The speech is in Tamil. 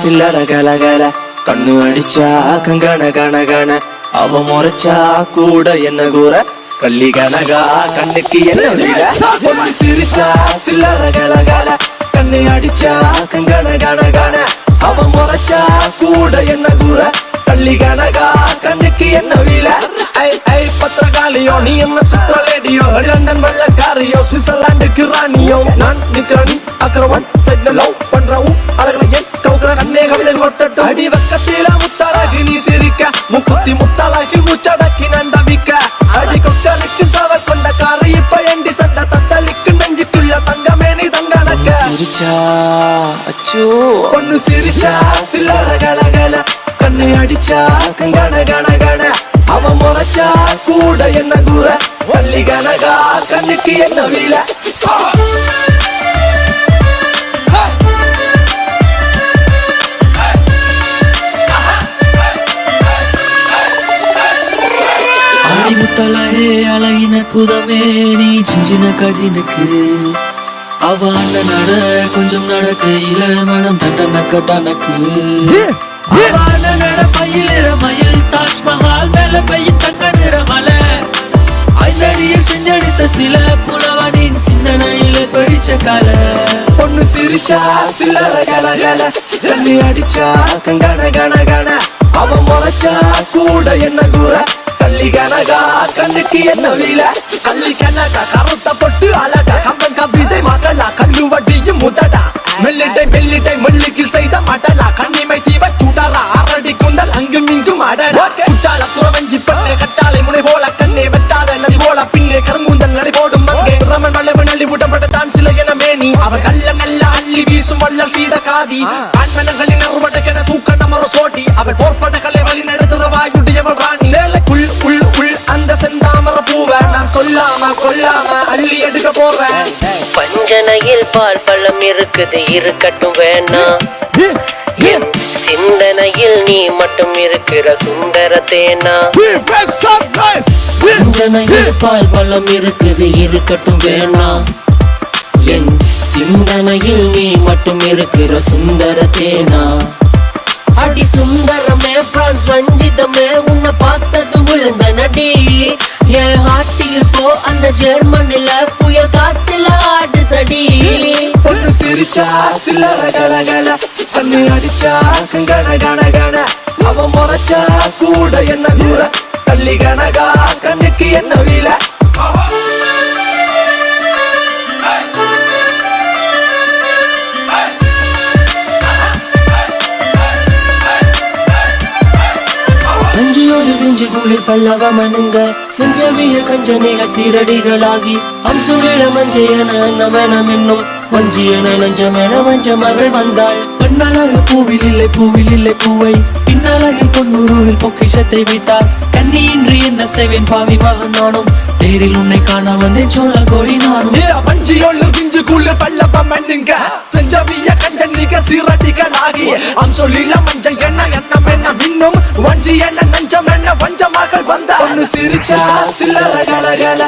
சில்லற கலகல கண்ணு அடிச்சா கங்கண கணகண அவ முறைச்சா கூட என்ன கூற கள்ளி கனகா கண்ணுக்கு என்ன வீர ஒண்ணு சிரிச்சா சில்லற கலகல கண்ணு அடிச்சா கங்கண கணகண அவ முறைச்சா கூட என்ன கூற கள்ளி கனகா கண்ணுக்கு என்ன வீர பத்திரகாலியோ நீ என்ன சுத்திர லேடியோ லண்டன் வெள்ளக்காரியோ சுவிட்சர்லாந்துக்கு ராணியோ நான் நிக்கிறனி அக்கரவன் சைட்ல லவ் பண்றவும் அழகல ஏன் கவுக்குற கண்ணே கவிதை கொட்டட்டும் அடி வக்கத்தில முத்தாளாகி நீ சிரிக்க முக்குத்தி முத்தாளாகி முச்சடக்கி நண்டவிக்க அடி கொக்கலுக்கு சவ கொண்ட காரை இப்ப எண்டி சண்ட தத்தளிக்கு நெஞ்சுக்குள்ள தங்கமே நீ தங்கடக்க சிரிச்சா அச்சோ பொண்ணு சிரிச்சா சில்லற கலகல கண்ணை அடிச்சா கங்கண கண கண அவ முறைச்சா கூட என்ன கூற வள்ளி கனகா கண்ணுக்கு என்ன வீல முத்தலகே அழகின புதமே நீ சின்ன கடினுக்கு அவ அண்ணன் நட கொஞ்சம் நடக்கையில மனம் தண்டனக்க டனக்கு பயிலிற மயில் தாஜ்மஹால் மேல பையன் தங்க நிற மலை ஐந்தடியில் செஞ்சடித்த சில புலவனின் சிந்தனையில படிச்ச கல பொண்ணு சிரிச்சா சில்லற கலகல தண்ணி அடிச்சா கங்கண கண கண அவ முறைச்சா கூட என்ன கூற கள்ளி கனகா கண்ணுக்கு என்ன வீல கள்ளி கனகா கருத்த பொட்டு அழகா கம்பன் கவிதை மகளா கல்லு வட்டியும் முதடா மெல்லிட்டை மெல்லிட்டை மெல்லிக்கில் செய்த மடலா கண்ணிமை தீவ சுடரா அரடி குந்தல் அங்கும் இங்கும் அடடா குட்டால குறவஞ்சி பண்ணே கட்டாளை முனை போல கண்ணே வெட்டாத நதி போல பின்னே கருங்குந்தல் நடை போடும் மங்கே ரமன் வளைவு நள்ளி விடப்பட்ட தான் சில என மேனி அவர் கல்ல நல்ல அள்ளி வீசும் வல்ல சீத காதி ஆண்மனங்களின் அறுபடக்கென தூக்க நமர சோட்டி அவள் போர்ப்படகளை வழி நடத்துற வாயுடையவள் ராணி உள் உள் உள் அந்த செந்தாமர பூவ நான் சொல்லாம கொல்லாம அள்ளி எடுக்க போறேன் பஞ்சனையில் பால் பழம் இருக்குது இருக்கட்டும் வேணாம் என் சிந்தனையில் நீ மட்டும் இருக்கிற சுந்தர தேனா பஞ்சனையில் பால் பழம் இருக்குது இருக்கட்டும் வேணாம் என் சிந்தனையில் நீ மட்டும் இருக்கிற சுந்தர தேனா அடி சுந்தரமே பிரான்ஸ் ரஞ்சிதமே உன்னை பார்த்தது விழுந்த நடி என் ஹாட்டியில் போ அந்த ஜெர்மனில புயல் காத்துல ஆடுதடி பொண்ணு சிரிச்சா சில்லற கலகல கண்ணு அடிச்சா கங்கண கண கண அவ முறைச்சா கூட என்ன கூற கள்ளி கனகா கண்ணுக்கு என்ன வீல பிஞ்சு குளிர் பல்லவ மனுங்க செஞ்சவிய கஞ்சனிக சீரடிகளாகி அம்சுரில மஞ்சையன நமனம் என்னும் வஞ்சியன நஞ்சமென வஞ்ச மகள் வந்தாள் பெண்ணழகு பூவில் இல்லை பூவை பின்னழகில் பொன்னுருவில் பொக்கிஷத்தை வைத்தார் கண்ணியின்றி என்ன செய்வேன் பாவி மகன் நானும் தேரில் உன்னை காண வந்தேன் சோழ கோடி நானும் பஞ்சியோடு பிஞ்சு குளிர் பல்லவ மனுங்க செஞ்சவிய கஞ்சனிக சீரடிகளாகி அம்சுரில மஞ்சையன எண்ணம் என்ன இன்னும் வஞ்சியன நஞ்சமென வஞ்ச மகள் வந்தாள். சிரிச்சா சில்லற கலகல